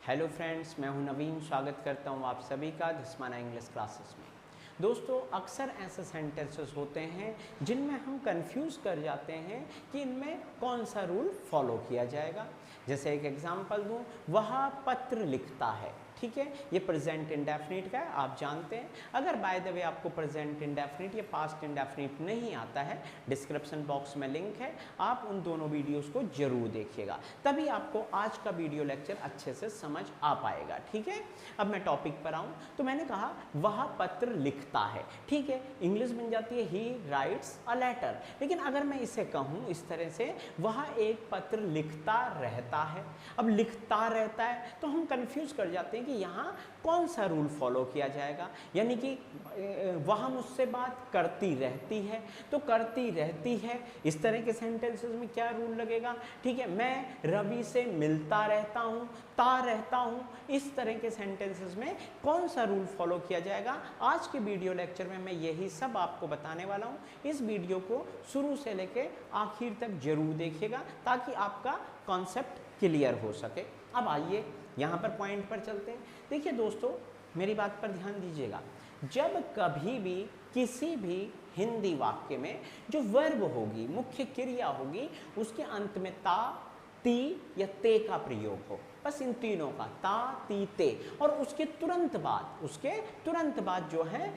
Hello friends, मैं हूं नवीन। स्वागत करता हूं आप सभी का धस्माना इंग्लिश क्लासेस में। दोस्तों, अक्सर ऐसे सेंटेंसेस होते हैं जिनमें हम कंफ्यूज कर जाते हैं कि इनमें कौन सा रूल फॉलो किया जाएगा। जैसे एक एग्जांपल दूं, वह पत्र लिखता है। ठीक है, ये प्रेजेंट इंडेफिनिट का है, आप जानते हैं। अगर बाय द वे आपको प्रेजेंट इंडेफिनिट या पास्ट इंडेफिनिट नहीं आता है, डिस्क्रिप्शन बॉक्स में लिंक है, आप उन दोनों वीडियोस को जरूर देखिएगा, तभी आपको आज का वीडियो लेक्चर अच्छे से समझ आ पाएगा। ठीक है, अब मैं टॉपिक पर आऊं तो मैंने कहा वह पत्र लिखता है। ठीक है, इंग्लिश बन जाती है ही राइट्स अ लेटर, लेकिन अगर मैं इसे कहूं इस तरह से, वह एक पत्र लिखता रहता है। अब लिखता रहता है तो हम कंफ्यूज कर जाते हैं कि यहाँ कौन सा रूल फॉलो किया जाएगा। यानी कि वह मुझसे बात करती रहती है, तो करती रहती है इस तरह के सेंटेंसेस में क्या रूल लगेगा। ठीक है, मैं रवि से मिलता रहता हूँ, ता रहता हूँ, इस तरह के सेंटेंसेस में कौन सा रूल फॉलो किया जाएगा। आज के वीडियो लेक्चर में मैं यही सब आपको बताने वाला हूँ। इस वीडियो को शुरू से लेकर आखिर तक जरूर देखिएगा ताकि आपका कॉन्सेप्ट क्लियर हो सके। अब आइए यहाँ पर पॉइंट पर चलते हैं। देखिए दोस्तों, मेरी बात पर ध्यान दीजिएगा। जब कभी भी किसी भी हिंदी वाक्य में जो वर्ब होगी, मुख्य क्रिया होगी, उसके अंत में ता, ती या ते का प्रयोग हो, बस इन तीनों का, ता, ती, ते, और उसके तुरंत बाद जो है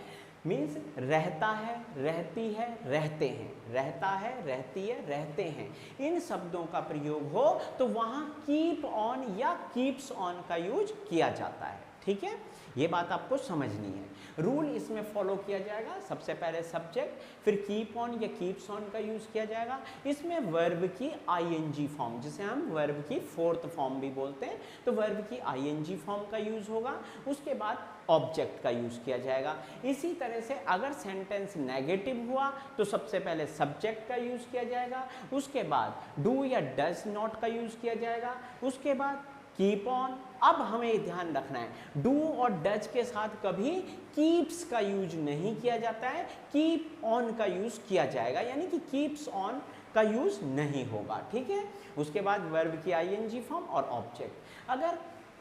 मीन्स रहता है, रहती है, रहते हैं, रहता है, रहती है, रहते हैं, इन शब्दों का प्रयोग हो तो वहाँ कीप ऑन या कीप्स ऑन का यूज किया जाता है। ठीक है, ये बात आपको समझनी है। रूल इसमें फॉलो किया जाएगा, सबसे पहले सब्जेक्ट, फिर कीप ऑन या कीप्स ऑन का यूज किया जाएगा। इसमें वर्ब की आईएनजी फॉर्म, जिसे हम वर्ब की फोर्थ फॉर्म भी बोलते हैं, तो वर्ब की आईएनजी फॉर्म का यूज होगा। उसके बाद ऑब्जेक्ट का यूज किया जाएगा। इसी तरह से अगर सेंटेंस नेगेटिव हुआ तो सबसे पहले सब्जेक्ट का यूज किया जाएगा, उसके बाद डू या डज नॉट का यूज किया जाएगा, उसके बाद कीप ऑन। अब हमें ध्यान रखना है, डू और डज के साथ कभी कीप्स का यूज नहीं किया जाता है, कीप ऑन का यूज किया जाएगा, यानी कि कीप्स ऑन का यूज नहीं होगा। ठीक है, उसके बाद वर्ब की आईएनजी फॉर्म और ऑब्जेक्ट। अगर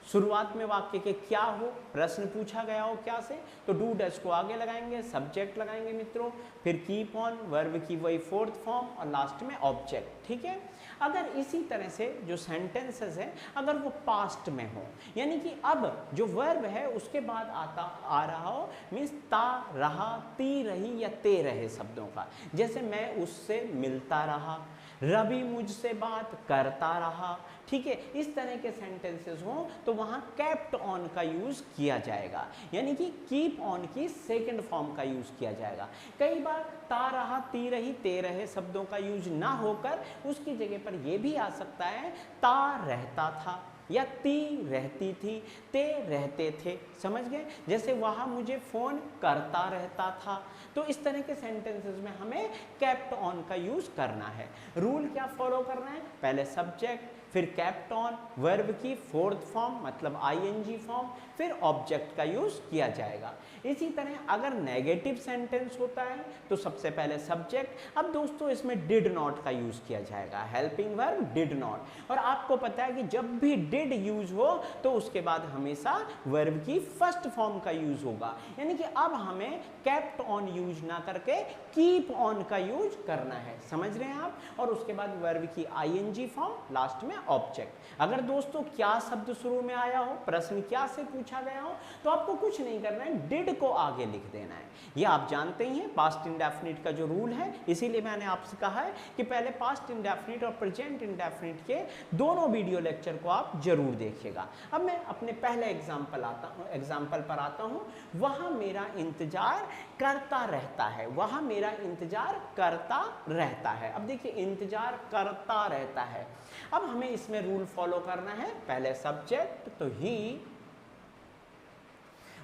शुरुआत में वाक्य के क्या हो, प्रश्न पूछा गया हो क्या से, तो डू डज को आगे लगाएंगे, सब्जेक्ट लगाएंगे मित्रों, फिर कीप ऑन, वर्ब की वही फोर्थ फॉर्म और लास्ट में ऑब्जेक्ट। ठीक है, अगर इसी तरह से जो सेंटेंसेस है अगर वो पास्ट में हो, यानी कि अब जो वर्ब है उसके बाद आ रहा हो, मीन्स ता रहा, ती रही या ते रहे शब्दों का, जैसे मैं उससे मिलता रहा, रवि मुझसे बात करता रहा। ठीक है, इस तरह के सेंटेंसेस हो तो वहाँ केप्ट ऑन का यूज किया जाएगा, यानी कि कीप ऑन की सेकंड फॉर्म का यूज किया जाएगा। कई बार ता रहा, ती रही, ते रहे शब्दों का यूज ना होकर उसकी जगह पर यह भी आ सकता है ता रहता था या ती रहती थी, ते रहते थे। समझ गए, जैसे वह मुझे फोन करता रहता था। तो इस तरह के सेंटेंसेस में हमें केप्ट ऑन का यूज करना है। रूल क्या फॉलो करना है, पहले सब्जेक्ट, फिर केप्ट ऑन, वर्ब की फोर्थ फॉर्म मतलब आईएनजी फॉर्म, फिर ऑब्जेक्ट का यूज किया जाएगा। इसी तरह अगर नेगेटिव सेंटेंस होता है तो सबसे पहले सब्जेक्ट। अब दोस्तों इसमें डिड नॉट का यूज किया जाएगा, हेल्पिंग वर्ब डिड नॉट। और आपको पता है कि जब भी डिड यूज हो तो उसके बाद हमेशा वर्ब की फर्स्ट फॉर्म का यूज होगा, यानी कि अब हमें केप्ट ऑन यूज ना करके कीप ऑन का यूज करना है। समझ रहे हैं आप, और उसके बाद वर्ब की आईएनजी फॉर्म, लास्ट में ऑब्जेक्ट। अगर दोस्तों क्या शब्द शुरू में आया हो, प्रश्न क्या से पूछा गया हो, तो आपको कुछ नहीं करना है, डिड को आगे लिख देना है। ये आप जानते ही हैं पास्ट इंडेफिनिट का जो रूल है, इसीलिए मैंने आपसे कहा है कि पहले पास्ट इंडेफिनिट और प्रेजेंट इंडेफिनिट के दोनों वीडियो लेक्चर को आप जरूर देखिएगा। अब मैं अपने पहले एग्जाम्पल पर आता हूं। वह मेरा इंतजार करता रहता है, वह मेरा इंतजार करता रहता है। अब देखिए, इंतजार करता रहता है। अब हमें इसमें रूल फॉलो करना है, पहले सब्जेक्ट तो ही,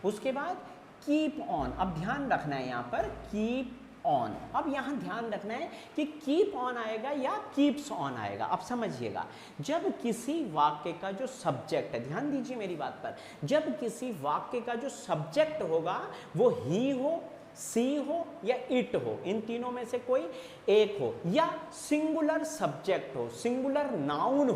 उसके बाद कीप ऑन। अब ध्यान रखना है यहाँ पर कीप ऑन। अब यहाँ ध्यान रखना है कि कीप ऑन आएगा या कीप्स ऑन आएगा। अब समझिएगा, जब किसी वाक्य का जो सब्जेक्ट है, ध्यान दीजिए मेरी बात पर, जब किसी वाक्य का जो सब्जेक्ट होगा वो ही हो सी हो या इट हो, इन तीनों में से कोई एक हो, या सिंगुलर सब्जेक्ट हो, सिंगुलर नाउन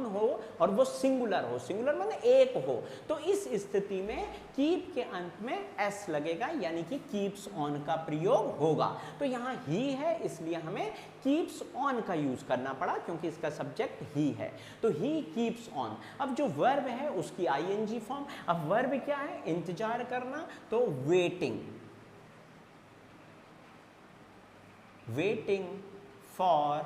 हो और वो सिंगुलर हो, सिंगुलर माने एक हो, तो इस स्थिति में कीप के अंत में एस लगेगा, यानी कि कीप्स ऑन का प्रयोग होगा। तो यहाँ ही है, इसलिए हमें कीप्स ऑन का यूज करना पड़ा, क्योंकि इसका सब्जेक्ट ही है। तो ही कीप्स ऑन। अब जो वर्ब है उसकी आईएनजी फॉर्म। अब वर्ब क्या है? इंतजार करना, तो वेटिंग, वेटिंग फॉर।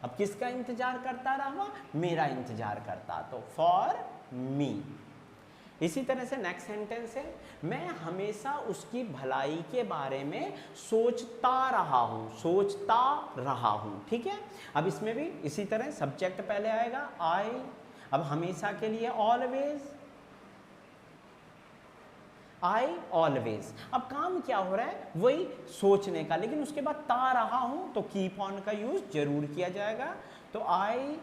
अब किसका इंतजार करता रहा? मेरा इंतजार करता, तो फॉर मी। इसी तरह से नेक्स्ट सेंटेंस है, मैं हमेशा उसकी भलाई के बारे में सोचता रहा हूं, सोचता रहा हूं। ठीक है, अब इसमें भी इसी तरह सब्जेक्ट पहले आएगा आई, अब हमेशा के लिए ऑलवेज, आई ऑलवेज। अब काम क्या हो रहा है? वही सोचने का, लेकिन उसके बाद ता रहा हूं तो कीप ऑन का यूज जरूर किया जाएगा, तो आई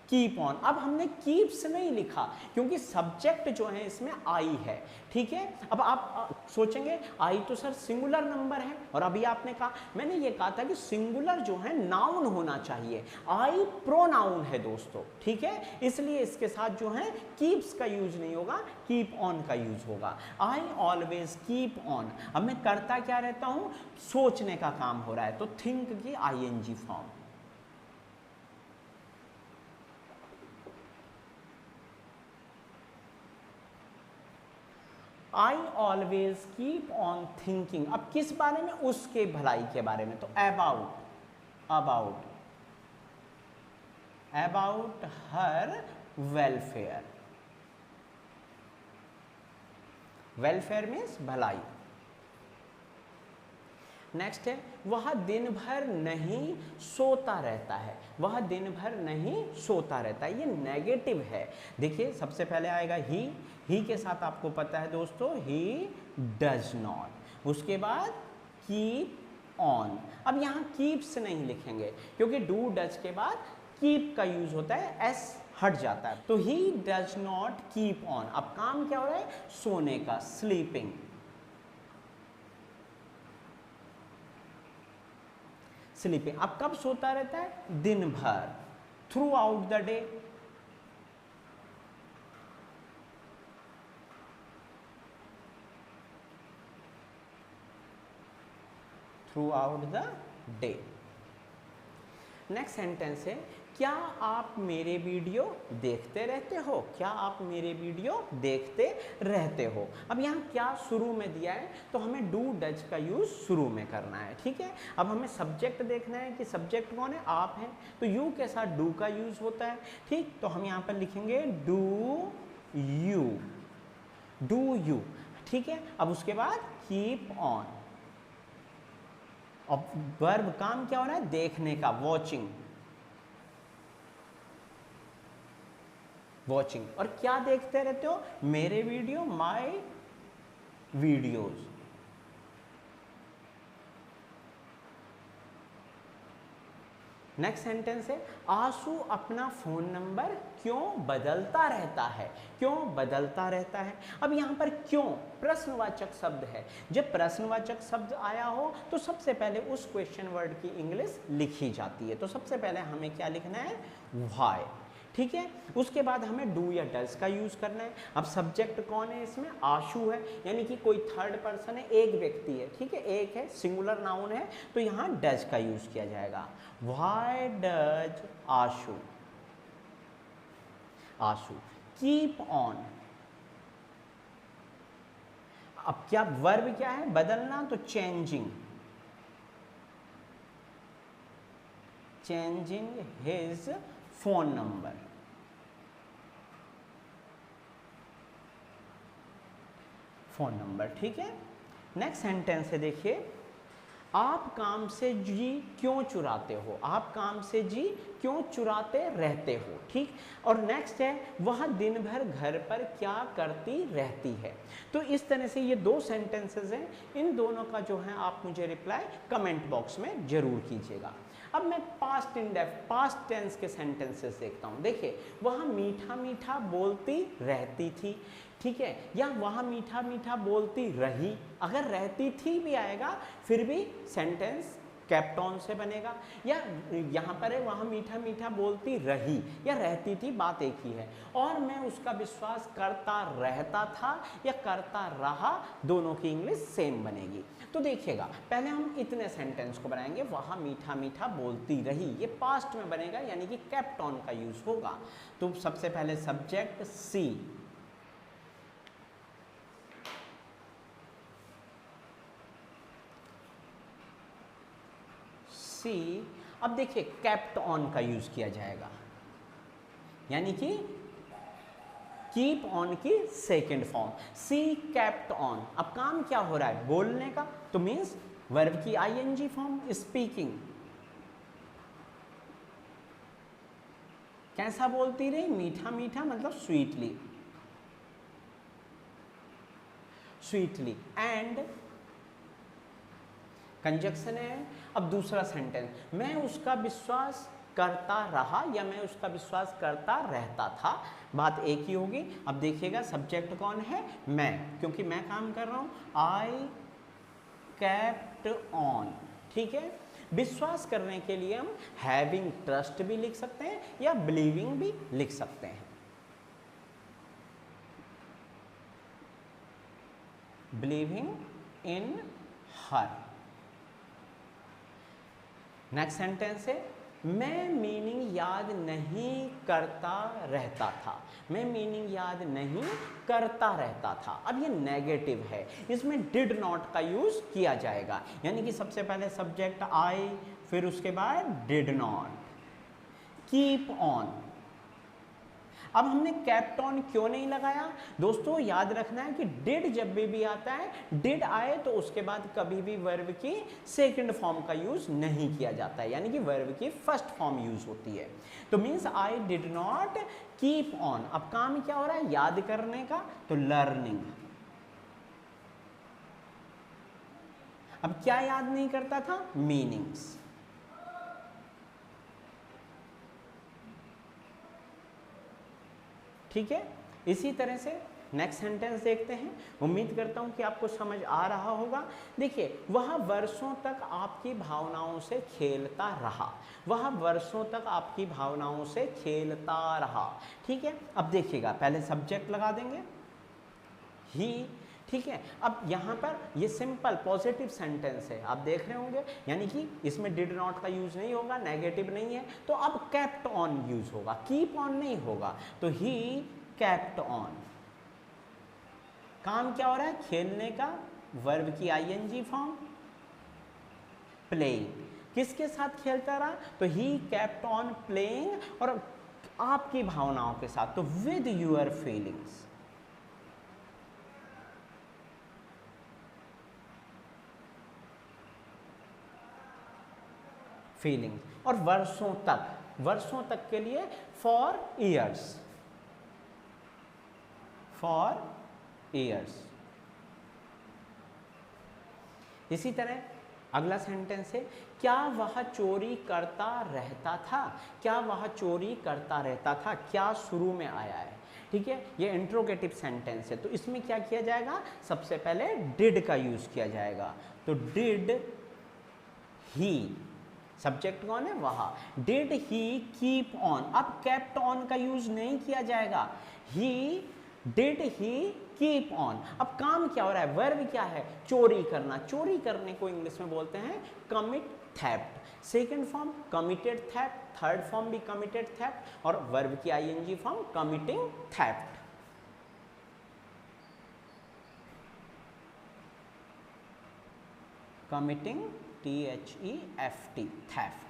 कीप ऑन। अब हमने कीप्स नहीं लिखा क्योंकि सब्जेक्ट जो है इसमें आई है। ठीक है, अब आप सोचेंगे आई तो सर सिंगुलर नंबर है, और अभी आपने कहा, मैंने ये कहा था कि सिंगुलर जो है नाउन होना चाहिए, आई प्रोनाउन है दोस्तों। ठीक है, इसलिए इसके साथ जो है कीप्स का यूज नहीं होगा, कीप ऑन का यूज होगा। आई ऑलवेज कीप ऑन। अब मैं करता क्या रहता हूं? सोचने का काम हो रहा है, तो थिंक की ING form. I always keep on thinking. अब किस बारे में? उसके भलाई के बारे में, तो about, about, about her welfare. Welfare means भलाई। नेक्स्ट है, वह दिन भर नहीं सोता रहता है, वह दिन भर नहीं सोता रहता है, ये नेगेटिव है। देखिए सबसे पहले आएगा ही के साथ आपको पता है दोस्तों, ही डज नॉट। उसके बाद कीप ऑन। अब यहाँ कीप्स नहीं लिखेंगे क्योंकि डू डज के बाद कीप का यूज होता है, एस हट जाता है, तो he does not keep on. अब काम क्या हो रहा है? सोने का, स्लीपिंग। स्लीपिंग। अब कब सोता रहता है? दिन भर, through out the day. Through out the day. Next sentence है, क्या आप मेरे वीडियो देखते रहते हो? क्या आप मेरे वीडियो देखते रहते हो? अब यहाँ क्या शुरू में दिया है, तो हमें डू डज का यूज शुरू में करना है। ठीक है, अब हमें सब्जेक्ट देखना है कि सब्जेक्ट कौन है? आप हैं, तो यू के साथ डू का यूज होता है। ठीक, तो हम यहाँ पर लिखेंगे डू यू, डू यू। ठीक है, अब उसके बाद कीप ऑन। अब वर्ब काम क्या हो रहा है? देखने का, वॉचिंग, वॉचिंग। और क्या देखते रहते हो? मेरे video, my videos. Next sentence है, आशु अपना फोन नंबर क्यों बदलता रहता है? क्यों बदलता रहता है? अब यहाँ पर क्यों प्रश्नवाचक शब्द है। जब प्रश्नवाचक शब्द आया हो तो सबसे पहले उस क्वेश्चन वर्ड की इंग्लिश लिखी जाती है, तो सबसे पहले हमें क्या लिखना है? व्हाई। ठीक है, उसके बाद हमें डू या डज का यूज करना है। अब सब्जेक्ट कौन है इसमें? आशु है, यानी कि कोई थर्ड पर्सन है, एक व्यक्ति है। ठीक है, एक है, सिंगुलर नाउन है, तो यहाँ डज का यूज किया जाएगा। Why does Ashu, Ashu keep on. अब क्या वर्ब क्या है? बदलना, तो changing, changing his phone number. Phone number. ठीक है, नेक्स्ट सेंटेंस है, देखिए, आप काम से जी क्यों चुराते हो? आप काम से जी क्यों चुराते रहते हो? ठीक, और नेक्स्ट है, वह दिन भर घर पर क्या करती रहती है? तो इस तरह से ये दो सेंटेंसेस हैं, इन दोनों का जो है आप मुझे रिप्लाई कमेंट बॉक्स में जरूर कीजिएगा। अब मैं पास्ट टेंस के सेंटेंसेस देखता हूँ। देखिए, वह मीठा मीठा बोलती रहती थी, ठीक है, या वह मीठा मीठा बोलती रही। अगर रहती थी भी आएगा फिर भी सेंटेंस केप्ट ऑन से बनेगा। या यहाँ पर है वह मीठा मीठा बोलती रही या रहती थी, बात एक ही है। और मैं उसका विश्वास करता रहता था या करता रहा, दोनों की इंग्लिश सेम बनेगी। तो देखिएगा, पहले हम इतने सेंटेंस को बनाएंगे, वह मीठा मीठा बोलती रही, ये पास्ट में बनेगा यानी कि केप्ट ऑन का यूज होगा। तो सबसे पहले सब्जेक्ट सी, अब देखिए केप्ट ऑन का यूज किया जाएगा यानी कि कीप ऑन की second form, see kept on. अब काम क्या हो रहा है, बोलने का, तो मीन्स वर्ब की आईएनजी फॉर्म स्पीकिंग। कैसा बोलती रही, मीठा मीठा मतलब स्वीटली, स्वीटली। एंड कंजक्शन है। अब दूसरा सेंटेंस, मैं उसका विश्वास करता रहा या मैं उसका विश्वास करता रहता था, बात एक ही होगी। अब देखिएगा सब्जेक्ट कौन है, मैं, क्योंकि मैं काम कर रहा हूं, आई केप्ट ऑन, ठीक है। विश्वास करने के लिए हम हैविंग ट्रस्ट भी लिख सकते हैं या बिलीविंग भी लिख सकते हैं। Believing in her. Next sentence है, मैं मीनिंग याद नहीं करता रहता था, मैं मीनिंग याद नहीं करता रहता था। अब ये नेगेटिव है, इसमें डिड नॉट का यूज किया जाएगा यानी कि सबसे पहले सब्जेक्ट आई, फिर उसके बाद डिड नॉट, कीप ऑन। अब हमने केप्ट ऑन क्यों नहीं लगाया दोस्तों, याद रखना है कि डिड जब भी आता है, डिड आए तो उसके बाद कभी भी वर्ब की सेकंड फॉर्म का यूज नहीं किया जाता है यानी कि वर्ब की फर्स्ट फॉर्म यूज होती है। तो means I did not keep on. अब काम क्या हो रहा है, याद करने का, तो लर्निंग। अब क्या याद नहीं करता था, मीनिंग्स। ठीक है, इसी तरह से नेक्स्ट सेंटेंस देखते हैं। उम्मीद करता हूं कि आपको समझ आ रहा होगा। देखिए, वह वर्षों तक आपकी भावनाओं से खेलता रहा, वह वर्षों तक आपकी भावनाओं से खेलता रहा, ठीक है। अब देखिएगा, पहले सब्जेक्ट लगा देंगे ही, ठीक है। अब यहाँ पर ये सिंपल पॉजिटिव सेंटेंस है, आप देख रहे होंगे, यानी कि इसमें डिड नॉट का यूज नहीं होगा, नेगेटिव नहीं है, तो अब केप्ट ऑन यूज होगा, कीप ऑन नहीं होगा। तो ही केप्ट ऑन। काम क्या हो रहा है, खेलने का, वर्ब की आईएनजी फॉर्म, प्लेइंग। किसके साथ खेलता रहा, तो ही केप्ट ऑन प्लेइंग, और आपकी भावनाओं के साथ, तो विद यूर फीलिंग्स। फीलिंग्स, और वर्षों तक के लिए फॉर ईयर्स, फॉर ईयर्स। इसी तरह अगला सेंटेंस है, क्या वह चोरी करता रहता था, क्या वह चोरी करता रहता था, क्या शुरू में आया है, ठीक है। ये इंट्रोगेटिव सेंटेंस है, तो इसमें क्या किया जाएगा, सबसे पहले डिड का यूज किया जाएगा। तो डिड ही, सब्जेक्ट कौन है, वह। डिड ही कीप ऑन, अब केप्ट ऑन का यूज नहीं किया जाएगा, he did he keep on. अब काम क्या हो रहा है, वर्ब क्या है, चोरी करना। चोरी करने को इंग्लिश में बोलते हैं commit theft. Second form committed theft, third form भी कमिटेड थेफ्ट, और वर्ब की ING form committing theft. Committing THEFT, theft.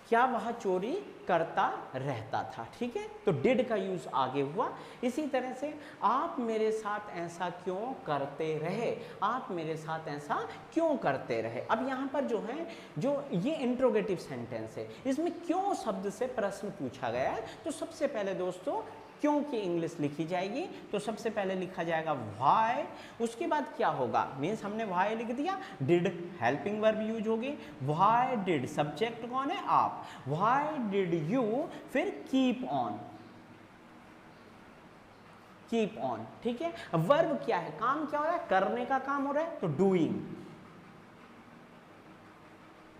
क्या वह चोरी करता रहता था, ठीक है। तो डिड का यूज आगे हुआ। इसी तरह से आप मेरे साथ ऐसा क्यों करते रहे, आप मेरे साथ ऐसा क्यों करते रहे। अब यहाँ पर जो है, जो ये इंट्रोगेटिव सेंटेंस है, इसमें क्यों शब्द से प्रश्न पूछा गया है। तो सबसे पहले दोस्तों क्यों की इंग्लिश लिखी जाएगी, तो सबसे पहले लिखा जाएगा व्हाई, उसके बाद क्या होगा, मीन्स हमने व्हाई लिख दिया, डिड हेल्पिंग वर्ब यूज होगी, व्हाई डिड सब्जेक्ट कौन है आप, व्हाई डिड यू, फिर कीप ऑन, कीप ऑन, ठीक है। वर्ब क्या है, काम क्या हो रहा है, करने का काम हो रहा है, तो डूइंग,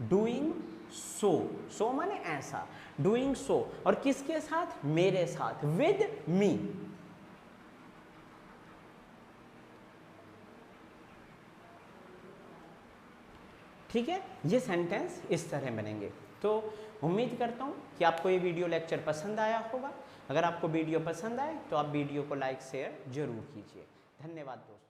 डूइंग सो, सो माने ऐसा, डूइंग सो, और किसके साथ, मेरे साथ, विद मी। ठीक है, ये सेंटेंस इस तरह बनेंगे। तो उम्मीद करता हूँ कि आपको ये वीडियो लेक्चर पसंद आया होगा। अगर आपको वीडियो पसंद आए तो आप वीडियो को लाइक शेयर जरूर कीजिए। धन्यवाद दोस्तों।